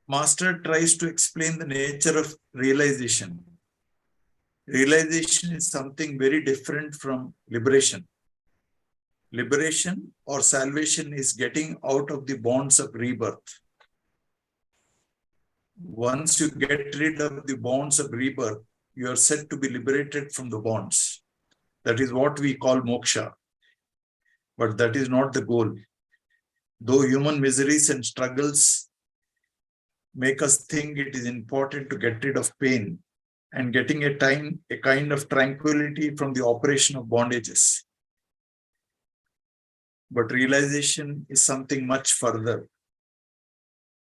Master tries to explain the nature of realization. Realization is something very different from liberation. Liberation or salvation is getting out of the bonds of rebirth. Once you get rid of the bonds of rebirth, you are said to be liberated from the bonds. That is what we call moksha. But that is not the goal. Though human miseries and struggles make us think it is important to get rid of pain and getting a kind of tranquility from the operation of bondages. But realization is something much further.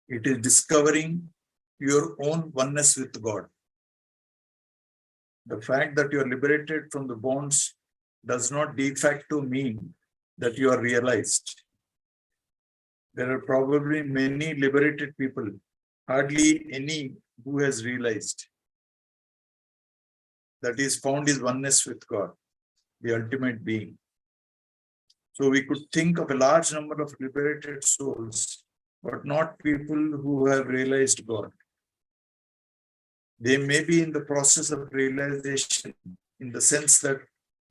It is discovering your own oneness with God. The fact that you are liberated from the bonds does not de facto mean that you are realized. There are probably many liberated people, hardly any who has realized that is found his oneness with God, the ultimate being. So we could think of a large number of liberated souls, but not people who have realized God. They may be in the process of realization in the sense that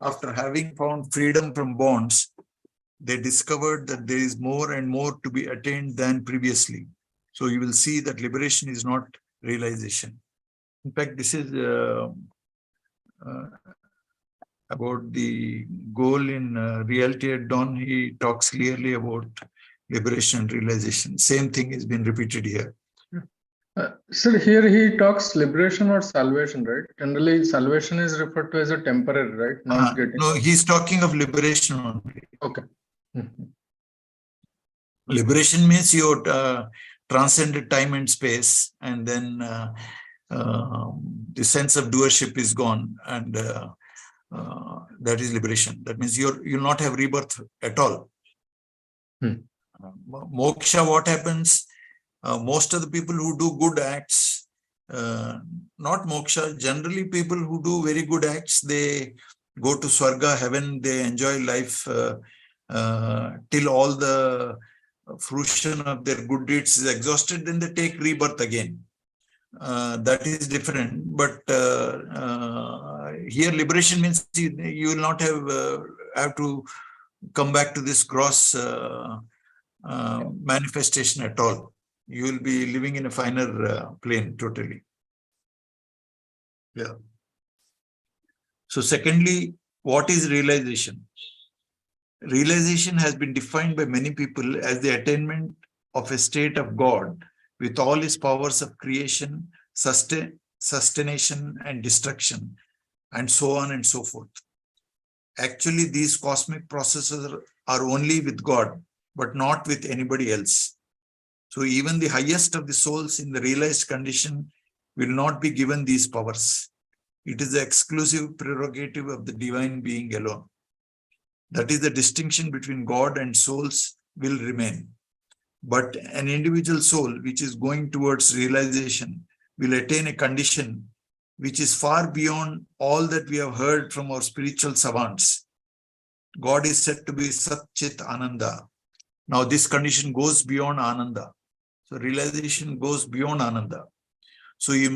after having found freedom from bonds, they discovered that there is more and more to be attained than previously. So you will see that liberation is not realization. In fact, this is about the goal in Reality at Dawn. He talks clearly about liberation and realization. Same thing has been repeated here. Sir, here he talks liberation or salvation, right? Generally, salvation is referred to as a temporary, right? Not getting. No, he's talking of liberation only. Okay. Liberation means you transcended time and space, and then the sense of doership is gone, and that is liberation. That means you'll not have rebirth at all. Moksha, what happens? Most of the people who do good acts, not moksha, generally people who do very good acts, they go to Swarga, heaven, they enjoy life till all the fruition of their good deeds is exhausted, then they take rebirth again. That is different. But here liberation means you will not have to come back to this gross manifestation at all. You will be living in a finer plane totally. Yeah. So secondly, what is realization? Realization has been defined by many people as the attainment of a state of God with all his powers of creation, sustentation and destruction, and so on and so forth. Actually, these cosmic processes are only with God, but not with anybody else. So even the highest of the souls in the realized condition will not be given these powers. It is the exclusive prerogative of the divine being alone. That is, the distinction between God and souls will remain. But an individual soul which is going towards realization will attain a condition which is far beyond all that we have heard from our spiritual savants. God is said to be Sat Chit Ananda. Now this condition goes beyond Ananda. So realization goes beyond Ananda. So you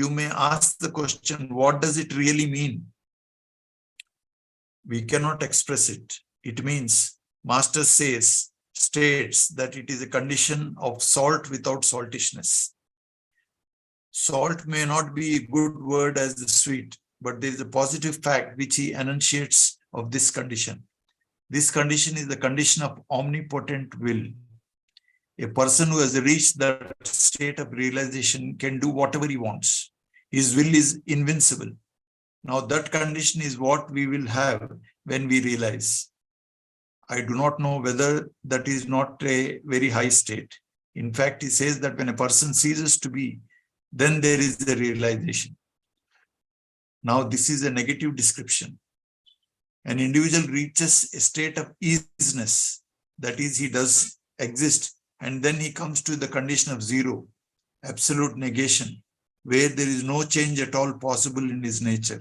may ask the question, what does it really mean? We cannot express it. It means, Master states that it is a condition of salt without saltishness. Salt may not be a good word as the sweet, but there is a positive fact which he enunciates of this condition. This condition is the condition of omnipotent will. A person who has reached that state of realization can do whatever he wants. His will is invincible. Now that condition is what we will have when we realize. I do not know whether that is not a very high state. In fact, he says that when a person ceases to be, then there is the realization. Now this is a negative description. An individual reaches a state of easiness, that is, he does exist, and then he comes to the condition of zero, absolute negation, where there is no change at all possible in his nature,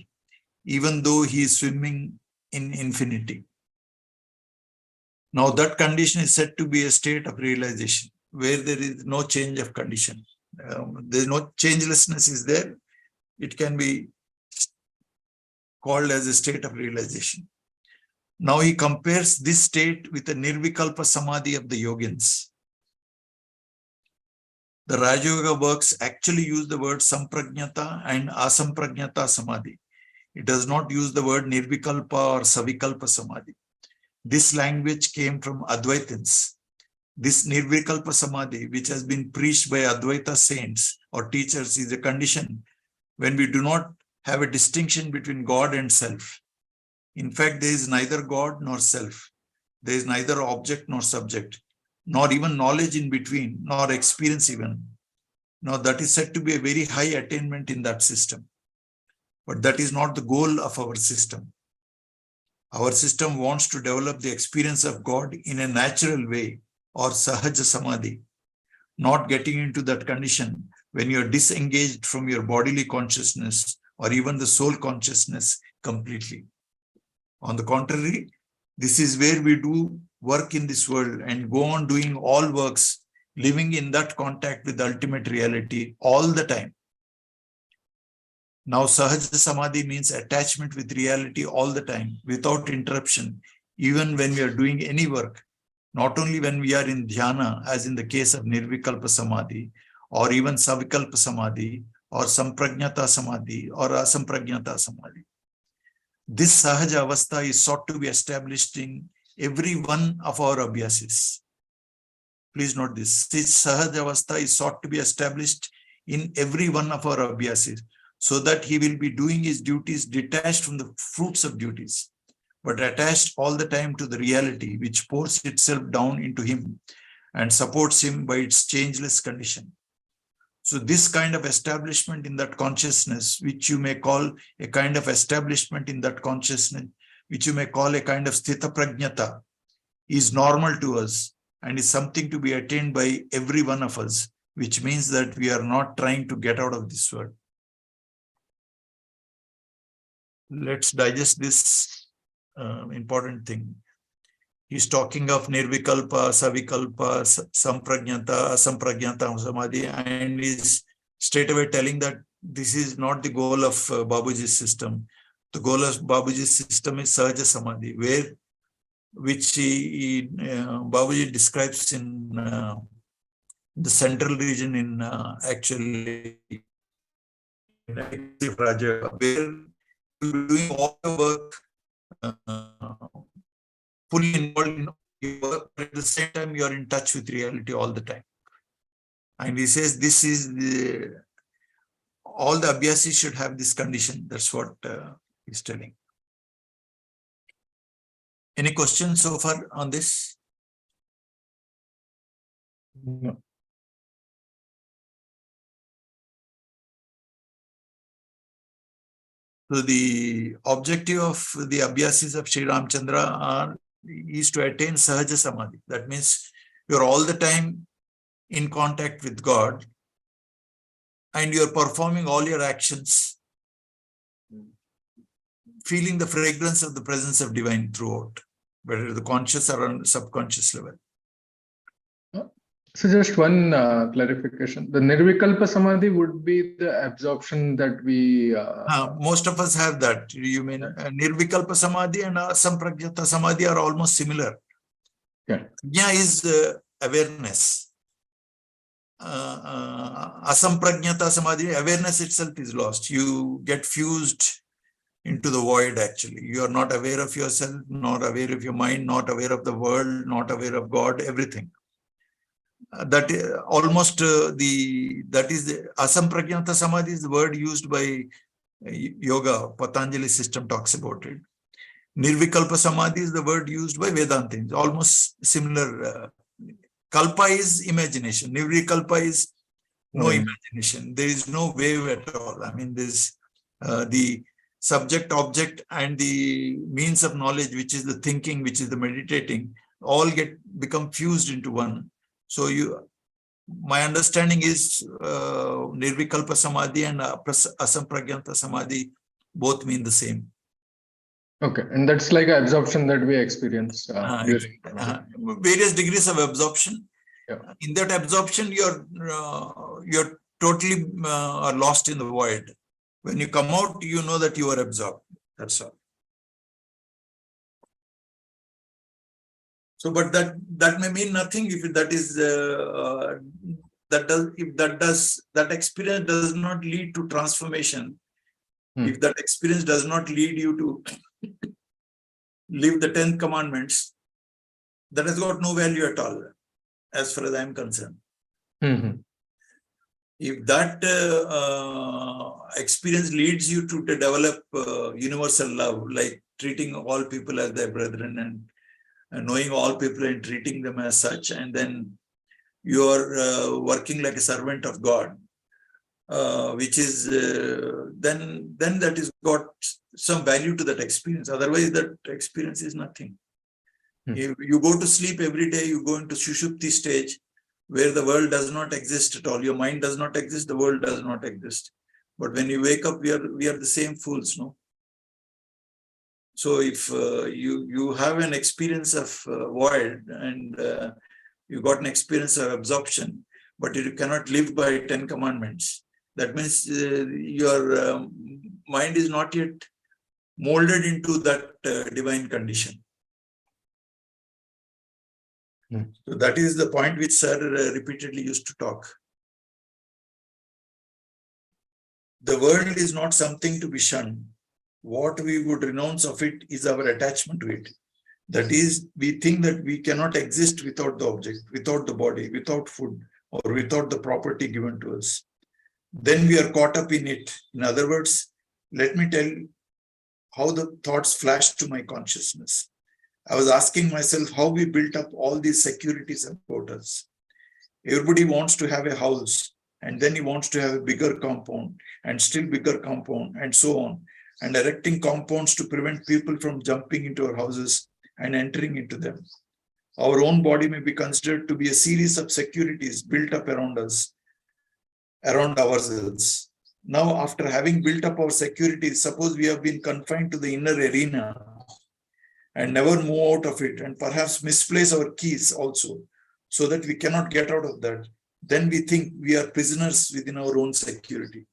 even though he is swimming in infinity. Now that condition is said to be a state of realization, where there is no change of condition. There's no changelessness is there. It can be called as a state of realization. Now he compares this state with the nirvikalpa samadhi of the yogins. The Rajayoga works actually use the word samprajnata and asamprajnata samadhi. It does not use the word nirvikalpa or savikalpa samadhi. This language came from Advaitins. This nirvikalpa samadhi, which has been preached by Advaita saints or teachers, is a condition when we do not have a distinction between God and self. In fact, there is neither God nor self. There is neither object nor subject, nor even knowledge in between, nor experience even. Now, that is said to be a very high attainment in that system. But that is not the goal of our system. Our system wants to develop the experience of God in a natural way, or sahaja samadhi, not getting into that condition when you are disengaged from your bodily consciousness or even the soul consciousness completely. On the contrary, this is where we do work in this world and go on doing all works, living in that contact with the ultimate reality all the time. Now, sahaja samadhi means attachment with reality all the time, without interruption, even when we are doing any work, not only when we are in dhyana, as in the case of nirvikalpa samadhi, or even savikalpa samadhi, or samprajnata samadhi, or asamprajnata samadhi. This sahaja avastha is sought to be established in every one of our abhyasis. Please note this. This sahaja avastha is sought to be established in every one of our abhyasis, so that he will be doing his duties detached from the fruits of duties, but attached all the time to the reality which pours itself down into him and supports him by its changeless condition. So this kind of establishment in that consciousness, which you may call a kind of establishment in that consciousness, which you may call a kind of sthita prajnata, is normal to us and is something to be attained by every one of us, which means that we are not trying to get out of this world. Let's digest this important thing. He's talking of nirvikalpa, savikalpa, samprajnata, asamprajnata samadhi, and is straightaway telling that this is not the goal of Babuji's system. The goal of Babuji's system is sahaja samadhi, which Babuji describes in the central region in actually Rajayoga, where you're doing all the work, fully involved in your work, but at the same time you are in touch with reality all the time. And he says this is all the abhyasis should have this condition. That's what he's telling. Any questions so far on this? No. So the objective of the abhyasis of Sri Ramchandra is to attain sahaja samadhi. That means you're all the time in contact with God and you're performing all your actions, feeling the fragrance of the presence of divine throughout, whether the conscious or on subconscious level. So just one clarification. The nirvikalpa samadhi would be the absorption that we... most of us have that. You mean nirvikalpa samadhi and asamprajnata samadhi are almost similar. Yeah. Jnana is awareness. Asamprajnata samadhi, awareness itself is lost. You get fused into the void actually. You are not aware of yourself, not aware of your mind, not aware of the world, not aware of God, everything. That almost that is the asamprajnata samadhi is the word used by yoga. Patanjali system talks about it. Nirvikalpa samadhi is the word used by Vedanta. Almost similar. Kalpa is imagination. Nirvikalpa is no imagination. There is no wave at all. I mean, there's the subject, object, and the means of knowledge, which is the thinking, which is the meditating, all become fused into one. So my understanding is nirvikalpa samadhi and asamprajnata samadhi both mean the same. Okay, and that's like an absorption that we experience during various degrees of absorption. Yeah. In that absorption, you're totally are lost in the void. When you come out, you know that you are absorbed. That's all. So, but that may mean nothing if that is that experience does not lead to transformation. If that experience does not lead you to live the 10 commandments, that has got no value at all, as far as I am concerned. If that experience leads you to develop universal love, like treating all people as their brethren and knowing all people and treating them as such, and then you are working like a servant of God, which is then that is got some value to that experience. Otherwise, that experience is nothing. If you go to sleep every day, you go into Sushupti stage, where the world does not exist at all. Your mind does not exist, the world does not exist. But when you wake up, we are the same fools, no? So if you have an experience of void and you got an experience of absorption, but you cannot live by 10 commandments, that means your mind is not yet molded into that divine condition. So that is the point which Sir repeatedly used to talk. The world is not something to be shunned. What we would renounce of it is our attachment to it. That is, we think that we cannot exist without the object, without the body, without food, or without the property given to us. Then we are caught up in it. In other words, let me tell you how the thoughts flashed to my consciousness. I was asking myself how we built up all these securities about us. Everybody wants to have a house, and then he wants to have a bigger compound, and still bigger compound, and so on, and erecting compounds to prevent people from jumping into our houses and entering into them. Our own body may be considered to be a series of securities built up around us, around ourselves. Now, after having built up our securities, suppose we have been confined to the inner arena and never move out of it, and perhaps misplace our keys also, so that we cannot get out of that. Then we think we are prisoners within our own security.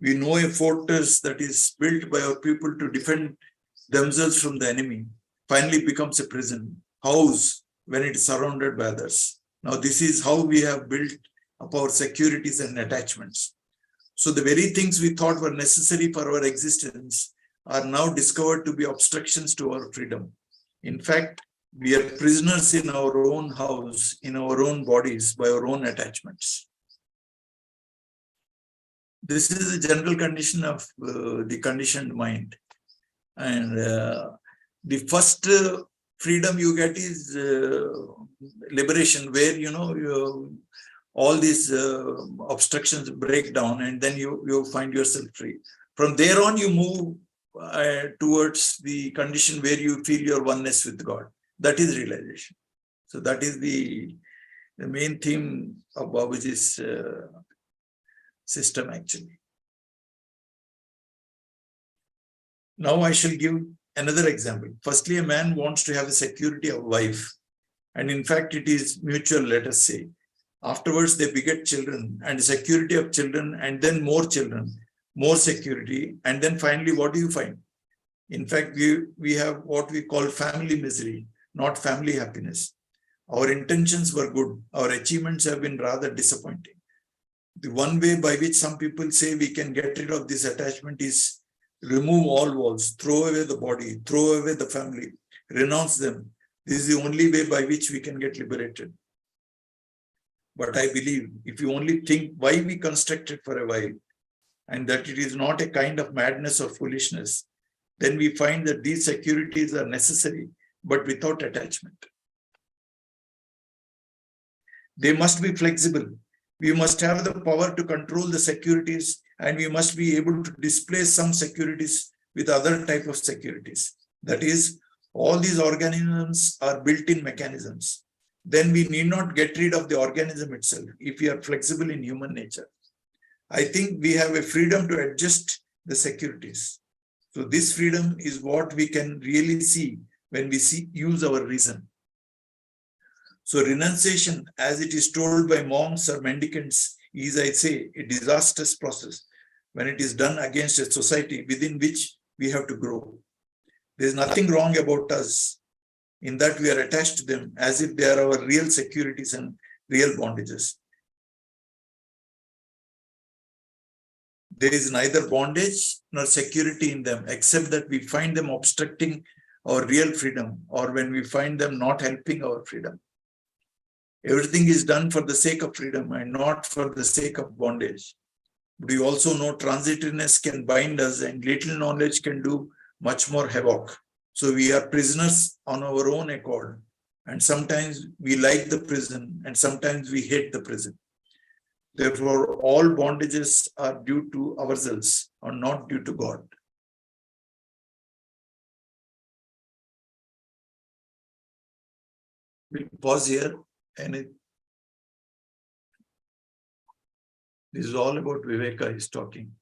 We know a fortress that is built by our people to defend themselves from the enemy finally becomes a prison house when it is surrounded by others. Now, this is how we have built up our securities and attachments. So the very things we thought were necessary for our existence are now discovered to be obstructions to our freedom. In fact, we are prisoners in our own house, in our own bodies, by our own attachments. This is the general condition of the conditioned mind. And the first freedom you get is liberation, where, all these obstructions break down, and then you find yourself free. From there on, you move towards the condition where you feel your oneness with God. That is realization. So that is the main theme of Babuji's system, actually. Now I shall give another example. Firstly, a man wants to have a security of wife, and in fact it is mutual, let us say. Afterwards they beget children, and security of children, and then more children, more security, and then finally what do you find? In fact, we have what we call family misery, not family happiness. Our intentions were good. Our achievements have been rather disappointing. The one way by which some people say we can get rid of this attachment is remove all walls, throw away the body, throw away the family, renounce them. This is the only way by which we can get liberated. But I believe if you only think why we constructed for a while, and that it is not a kind of madness or foolishness, then we find that these securities are necessary, but without attachment. They must be flexible. We must have the power to control the securities, and we must be able to displace some securities with other type of securities. That is, all these organisms are built-in mechanisms. Then we need not get rid of the organism itself if we are flexible in human nature. I think we have a freedom to adjust the securities. So this freedom is what we can really see when we use our reason. So renunciation, as it is told by monks or mendicants, is, I say, a disastrous process when it is done against a society within which we have to grow. There is nothing wrong about us in that we are attached to them as if they are our real securities and real bondages. There is neither bondage nor security in them, except that we find them obstructing our real freedom, or when we find them not helping our freedom. Everything is done for the sake of freedom and not for the sake of bondage. But we also know transitoriness can bind us, and little knowledge can do much more havoc. So we are prisoners on our own accord. And sometimes we like the prison, and sometimes we hate the prison. Therefore, all bondages are due to ourselves or not due to God. We'll pause here, and this is all about Viveka is talking.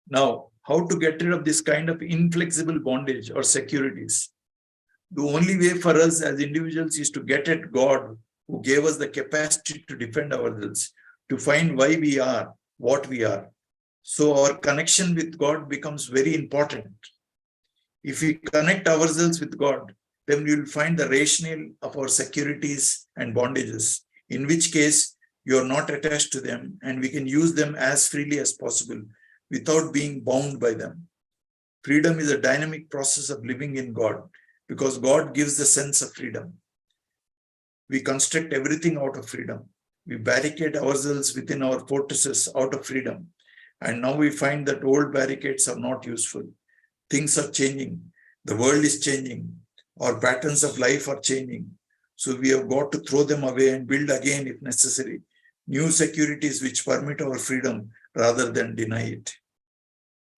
Now, how to get rid of this kind of inflexible bondage or securities? The only way for us as individuals is to get at God, who gave us the capacity to defend ourselves, to find why we are what we are. So our connection with God becomes very important. If we connect ourselves with God, then we will find the rationale of our securities and bondages, in which case you are not attached to them, and we can use them as freely as possible without being bound by them. Freedom is a dynamic process of living in God, because God gives the sense of freedom. We construct everything out of freedom. We barricade ourselves within our fortresses out of freedom. And now we find that old barricades are not useful. Things are changing. The world is changing. Our patterns of life are changing. So we have got to throw them away and build again, if necessary, new securities which permit our freedom rather than deny it.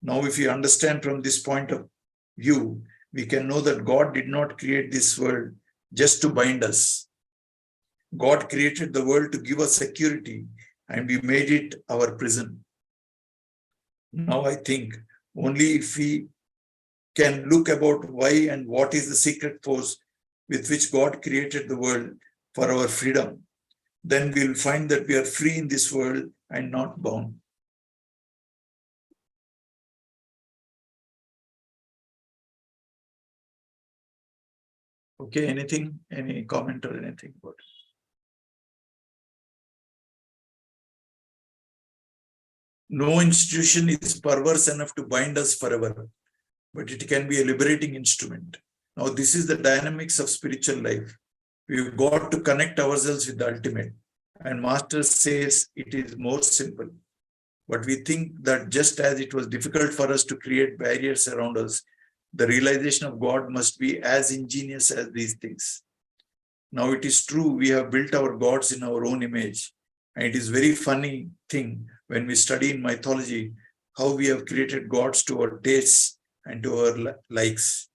Now, if we understand from this point of view, we can know that God did not create this world just to bind us. God created the world to give us security, and we made it our prison. Now I think only if we can look about why and what is the secret force with which God created the world for our freedom, then we will find that we are free in this world and not bound. Okay, anything, any comment or anything about it? No institution is perverse enough to bind us forever, but it can be a liberating instrument. Now, this is the dynamics of spiritual life. We've got to connect ourselves with the ultimate. And Master says it is more simple. But we think that just as it was difficult for us to create barriers around us, the realization of God must be as ingenious as these things. Now, it is true, we have built our gods in our own image. And it is very funny thing when we study in mythology how we have created gods to our tastes and to our likes.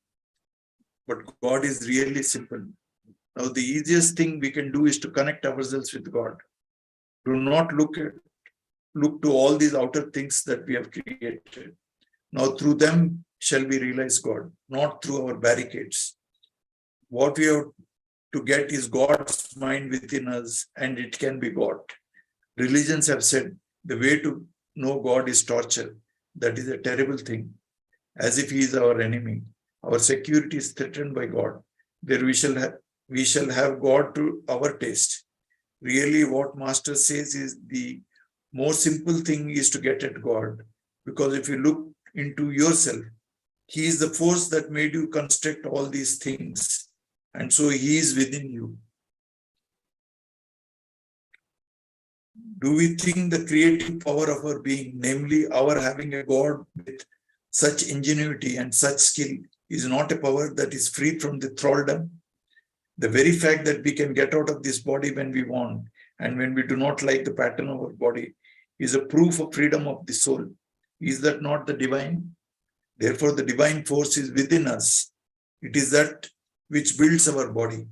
But God is really simple. Now, the easiest thing we can do is to connect ourselves with God. Do not look to all these outer things that we have created. Now, through them shall we realize God, not through our barricades. What we have to get is God's mind within us, and it can be God. Religions have said the way to know God is torture. That is a terrible thing, as if he is our enemy. Our security is threatened by God. There we shall have God to our taste. Really, what Master says is the more simple thing is to get at God, because if you look into yourself, he is the force that made you construct all these things, and so he is within you. Do we think the creative power of our being, namely our having a God with such ingenuity and such skill, is not a power that is free from the thraldom? The very fact that we can get out of this body when we want and when we do not like the pattern of our body is a proof of freedom of the soul. Is that not the divine? Therefore, the divine force is within us. It is that which builds our body.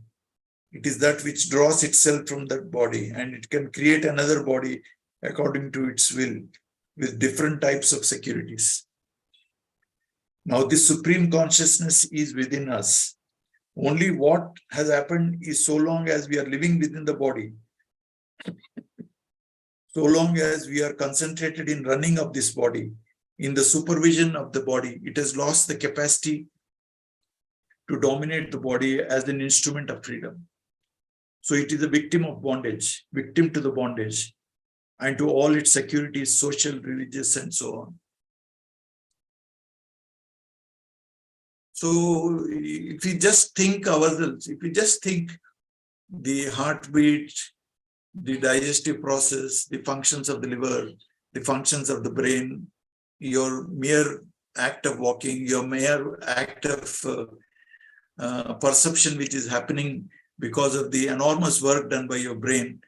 It is that which draws itself from that body, and it can create another body according to its will with different types of securities. Now this supreme consciousness is within us. Only what has happened is so long as we are living within the body, so long as we are concentrated in running of this body, in the supervision of the body, it has lost the capacity to dominate the body as an instrument of freedom. So it is a victim of bondage, victim to the bondage, and to all its securities, social, religious, and so on. So if we just think ourselves, if we just think the heartbeat, the digestive process, the functions of the liver, the functions of the brain, your mere act of walking, your mere act of perception which is happening because of the enormous work done by your brain,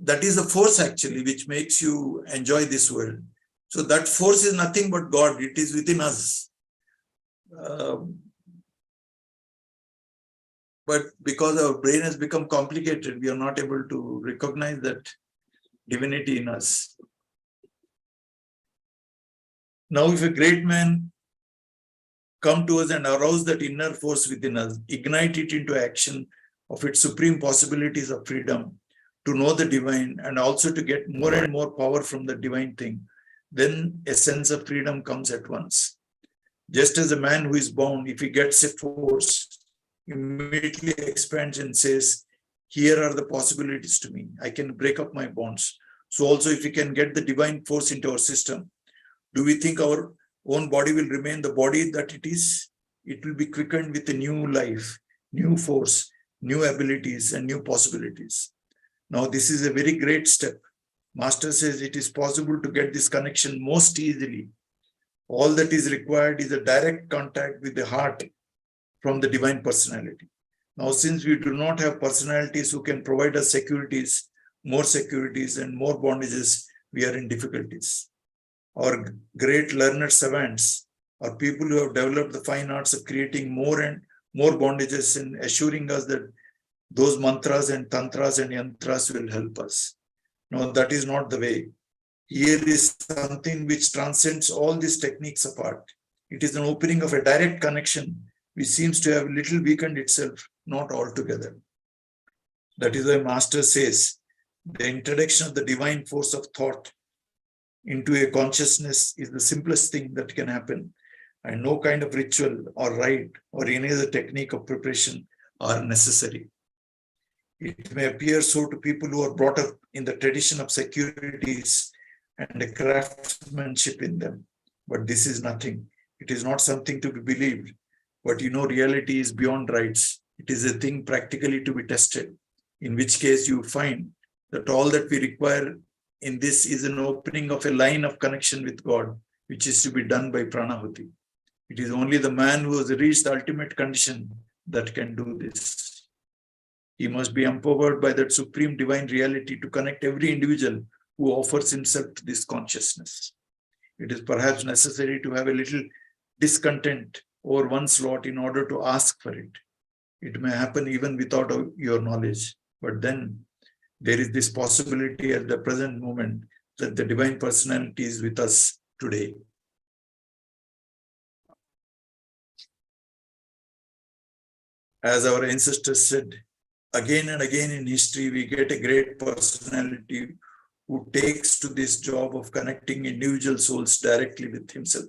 that is the force actually which makes you enjoy this world. So that force is nothing but God. It is within us. But because our brain has become complicated, we are not able to recognize that divinity in us. Now, if a great man come to us and arouse that inner force within us, ignite it into action of its supreme possibilities of freedom, to know the divine and also to get more and more power from the divine thing, then a sense of freedom comes at once. Just as a man who is bound, if he gets a force, immediately expands and says, here are the possibilities to me. I can break up my bonds. So also if we can get the divine force into our system, do we think our own body will remain the body that it is? It will be quickened with a new life, new force, new abilities, and new possibilities. Now, this is a very great step. Master says it is possible to get this connection most easily. All that is required is a direct contact with the heart from the divine personality. Now, since we do not have personalities who can provide us securities, and more bondages, we are in difficulties. Our great learned savants are people who have developed the fine arts of creating more and more bondages and assuring us that those mantras and tantras and yantras will help us. No, that is not the way. Here is something which transcends all these techniques apart. It is an opening of a direct connection which seems to have little weakened itself, not altogether. That is why Master says the introduction of the divine force of thought into a consciousness is the simplest thing that can happen, and no kind of ritual or rite or any other technique of preparation are necessary. It may appear so to people who are brought up in the tradition of securities and a craftsmanship in them, but this is nothing. It is not something to be believed, but reality is beyond rites. It is a thing practically to be tested, in which case you find that all that we require in this is an opening of a line of connection with God, which is to be done by pranahuti. It is only the man who has reached the ultimate condition that can do this. He must be empowered by that supreme divine reality to connect every individual who offers himself to this consciousness. It is perhaps necessary to have a little discontent over one's lot in order to ask for it. It may happen even without your knowledge, but then there is this possibility at the present moment that the divine personality is with us today. As our ancestors said, again and again in history, we get a great personality who takes to this job of connecting individual souls directly with himself,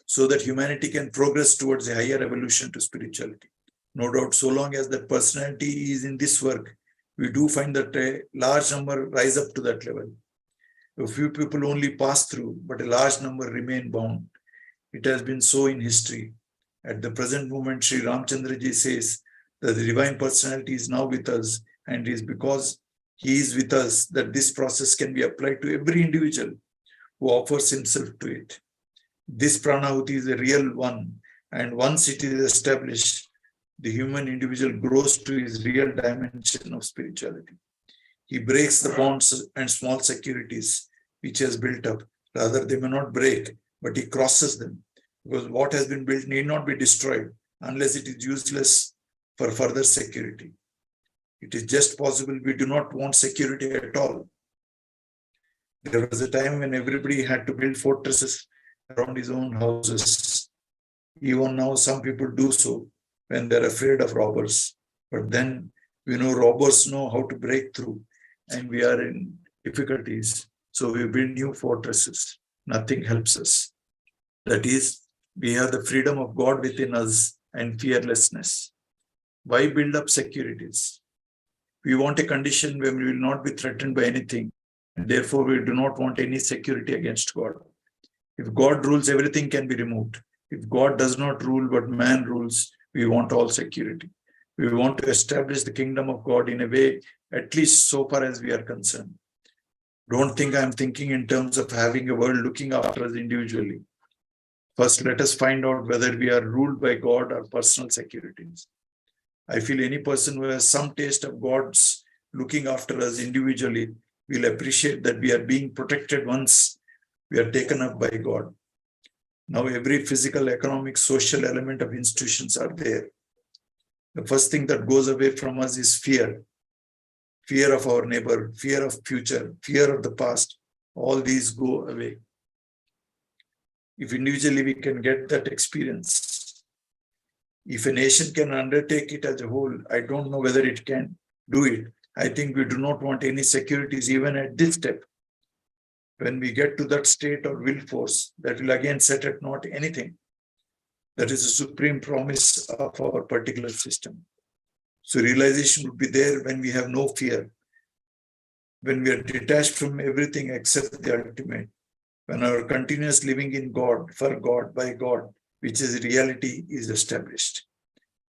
so that humanity can progress towards a higher evolution to spirituality. No doubt, so long as that personality is in this work, we do find that a large number rise up to that level. A few people only pass through, but a large number remain bound. It has been so in history. At the present moment, Sri Ramchandraji says that the divine personality is now with us, and it is because he is with us that this process can be applied to every individual who offers himself to it. This pranahuti is a real one, and once it is established, the human individual grows to his real dimension of spirituality. He breaks the bonds and small securities which he has built up. Rather, they may not break, but he crosses them, because what has been built need not be destroyed unless it is useless for further security. It is just possible we do not want security at all. There was a time when everybody had to build fortresses around his own houses. Even now, some people do so when they're afraid of robbers. But then, robbers know how to break through, and we are in difficulties. So we build new fortresses. Nothing helps us. That is, we have the freedom of God within us and fearlessness. Why build up securities? We want a condition where we will not be threatened by anything. And therefore, we do not want any security against God. If God rules, everything can be removed. If God does not rule, but man rules, we want all security. We want to establish the kingdom of God in a way, at least so far as we are concerned. Don't think I'm thinking in terms of having a world looking after us individually. First, let us find out whether we are ruled by God or personal securities. I feel any person who has some taste of God's looking after us individually will appreciate that we are being protected once we are taken up by God. Now, every physical, economic, social element of institutions are there. The first thing that goes away from us is fear. Fear of our neighbor, fear of future, fear of the past. All these go away. If individually we can get that experience, if a nation can undertake it as a whole, I don't know whether it can do it. I think we do not want any securities even at this step. When we get to that state or will force, that will again set at naught anything. That is the supreme promise of our particular system. So realization would be there when we have no fear, when we are detached from everything except the ultimate, when our continuous living in God, for God, by God, which is reality, is established.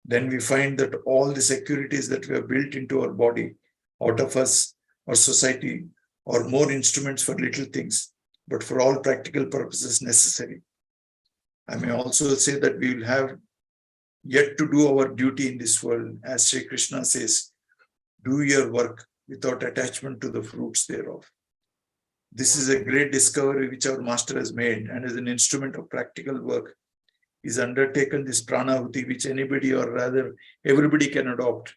Then we find that all the securities that we have built into our body, out of us, our society, are more instruments for little things, but for all practical purposes necessary. I may also say that we will have yet to do our duty in this world. As Sri Krishna says, do your work without attachment to the fruits thereof. This is a great discovery which our master has made, and as an instrument of practical work, is undertaken this pranahuti, which anybody or rather everybody can adopt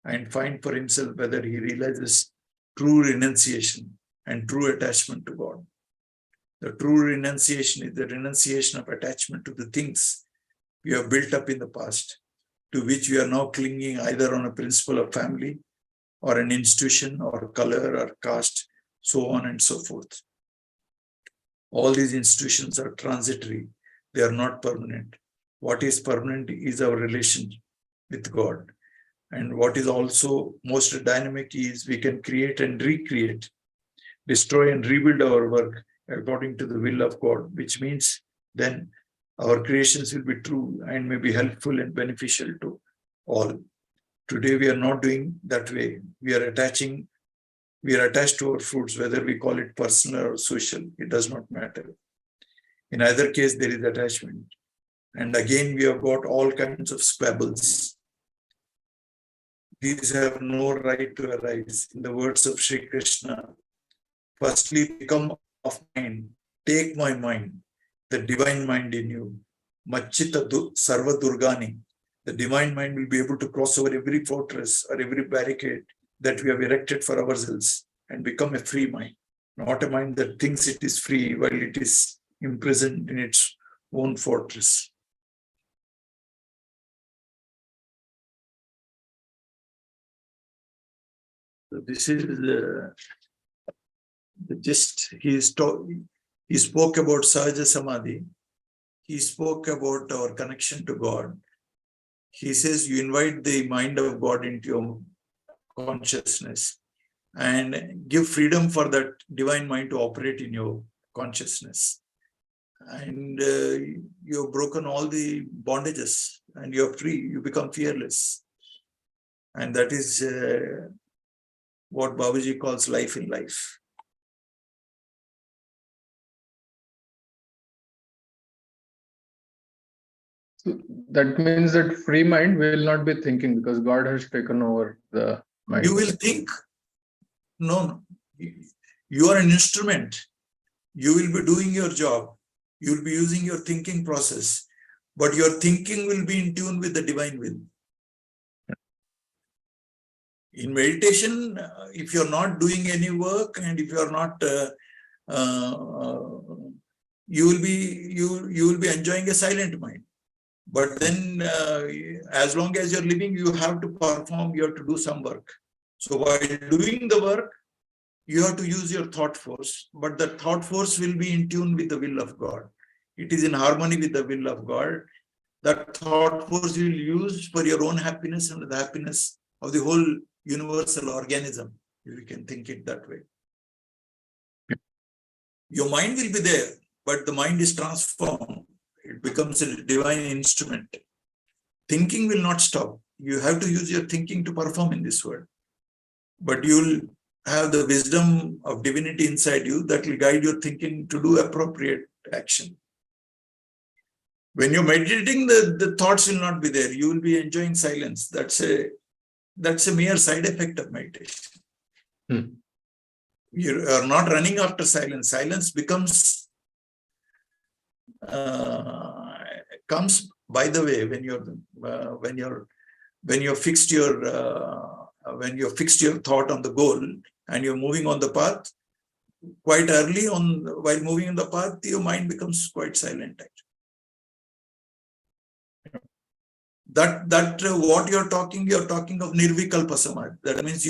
and find for himself whether he realizes true renunciation and true attachment to God. The true renunciation is the renunciation of attachment to the things we have built up in the past, to which we are now clinging either on a principle of family or an institution or color or caste, so on and so forth. All these institutions are transitory. They are not permanent. What is permanent is our relation with God. And what is also most dynamic is we can create and recreate, destroy and rebuild our work according to the will of God, which means then our creations will be true and may be helpful and beneficial to all. Today, we are not doing that way. We are attached to our fruits, whether we call it personal or social, it does not matter. In either case, there is attachment. And again, we have got all kinds of squabbles. These have no right to arise. In the words of Sri Krishna, firstly, become of mind, take my mind, the divine mind in you. Machita sarva durgani. The divine mind will be able to cross over every fortress or every barricade that we have erected for ourselves and become a free mind, not a mind that thinks it is free while it is imprisoned in its own fortress. So this is the gist. He spoke about Sahaja Samadhi. He spoke about our connection to God. He says you invite the mind of God into your consciousness and give freedom for that divine mind to operate in your consciousness. And you've broken all the bondages and you're free, you become fearless. And that is what Babuji calls life in life. So that means that free mind will not be thinking because God has taken over the mind. You will think, no, you are an instrument. You will be doing your job. You will be using your thinking process, but your thinking will be in tune with the divine will. In meditation, if you're not doing any work and if you're not, you will be enjoying a silent mind. But then as long as you're living, you have to perform, you have to do some work. So while doing the work, you have to use your thought force, but the thought force will be in tune with the will of God. It is in harmony with the will of God. That thought force you will use for your own happiness and the happiness of the whole universal organism, if you can think it that way. Your mind will be there, but the mind is transformed. It becomes a divine instrument. Thinking will not stop. You have to use your thinking to perform in this world. But you'll have the wisdom of divinity inside you that will guide your thinking to do appropriate action. When you're meditating, the thoughts will not be there. You will be enjoying silence. That's a mere side effect of meditation. You are not running after silence. Silence comes by the way when you're fixed your thought on the goal and you're moving on the path. Quite early on, while moving on the path, your mind becomes quite silent. That what you're talking of nirvikalpa samadhi. That means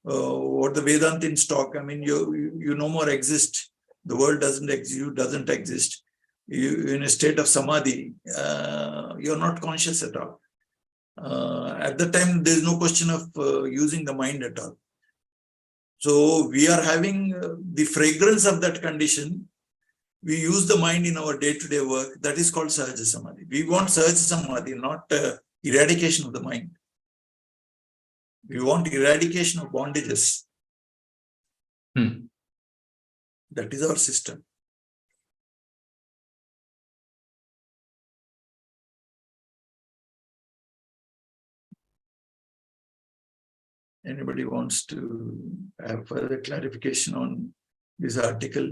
what the Vedantins talk. I mean, you no more exist. The world doesn't exist. You doesn't exist. You in a state of samadhi. You're not conscious at all. At the time, there's no question of using the mind at all. So we are having the fragrance of that condition. We use the mind in our day-to-day work. That is called Sahaja Samadhi. We want Sahaja Samadhi, not eradication of the mind. We want eradication of bondages. That is our system. Anybody wants to have further clarification on this article?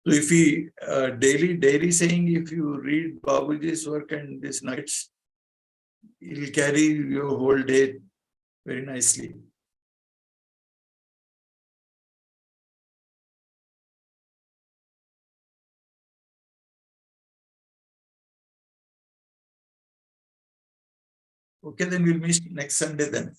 So if we daily saying, if you read Babuji's work and these nuggets, it will carry your whole day very nicely. Okay, then we'll meet next Sunday then.